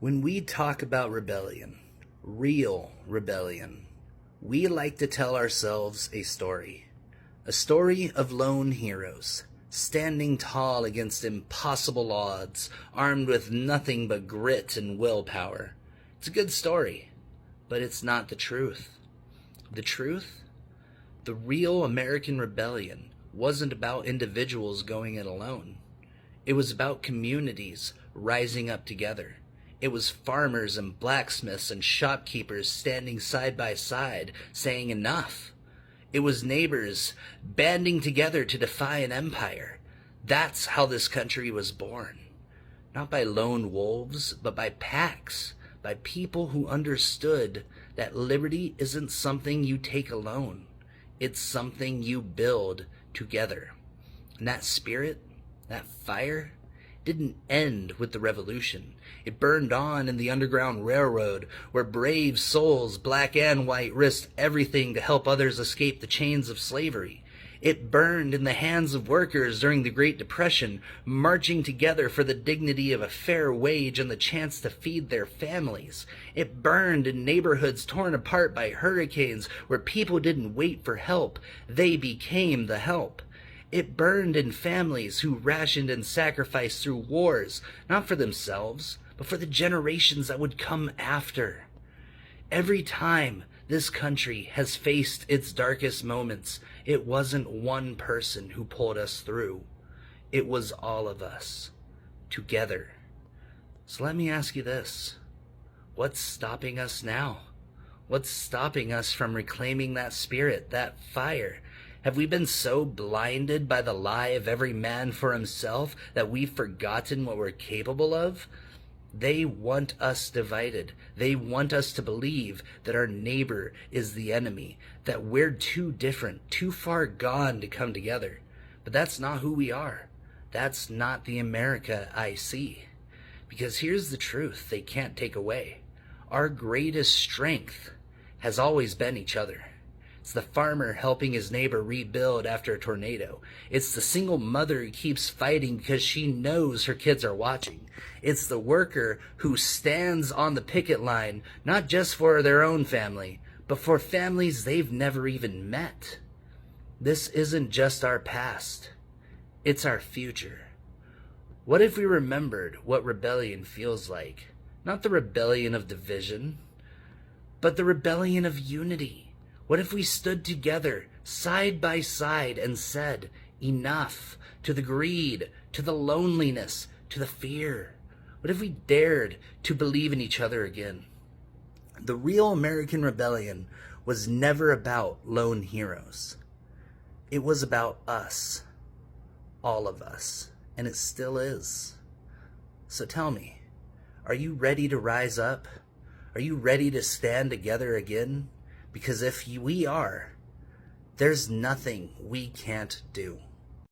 When we talk about rebellion, real rebellion, we like to tell ourselves a story. A story of lone heroes, standing tall against impossible odds, armed with nothing but grit and willpower. It's a good story, but it's not the truth. The truth? The real American rebellion wasn't about individuals going it alone. It was about communities rising up together. It was farmers and blacksmiths and shopkeepers standing side by side, saying enough. It was neighbors banding together to defy an empire. That's how this country was born. Not by lone wolves, but by packs, by people who understood that liberty isn't something you take alone. It's something you build together. And that spirit, that fire, didn't end with the revolution. It burned on in the Underground Railroad, where brave souls, black and white, risked everything to help others escape the chains of slavery. It burned in the hands of workers during the Great Depression, marching together for the dignity of a fair wage and the chance to feed their families. It burned in neighborhoods torn apart by hurricanes, where people didn't wait for help. They became the help. It burned in families who rationed and sacrificed through wars, not for themselves, but for the generations that would come after. Every time this country has faced its darkest moments, it wasn't one person who pulled us through. It was all of us, together. So let me ask you this. What's stopping us now? What's stopping us from reclaiming that spirit, that fire? Have we been so blinded by the lie of every man for himself that we've forgotten what we're capable of? They want us divided. They want us to believe that our neighbor is the enemy, that we're too different, too far gone to come together. But that's not who we are. That's not the America I see. Because here's the truth they can't take away. Our greatest strength has always been each other. It's the farmer helping his neighbor rebuild after a tornado. It's the single mother who keeps fighting because she knows her kids are watching. It's the worker who stands on the picket line, not just for their own family, but for families they've never even met. This isn't just our past. It's our future. What if we remembered what rebellion feels like? Not the rebellion of division, but the rebellion of unity. What if we stood together, side by side, and said, enough, to the greed, to the loneliness, to the fear? What if we dared to believe in each other again? The real American rebellion was never about lone heroes. It was about us, all of us, and it still is. So tell me, are you ready to rise up? Are you ready to stand together again? Because if we are, there's nothing we can't do.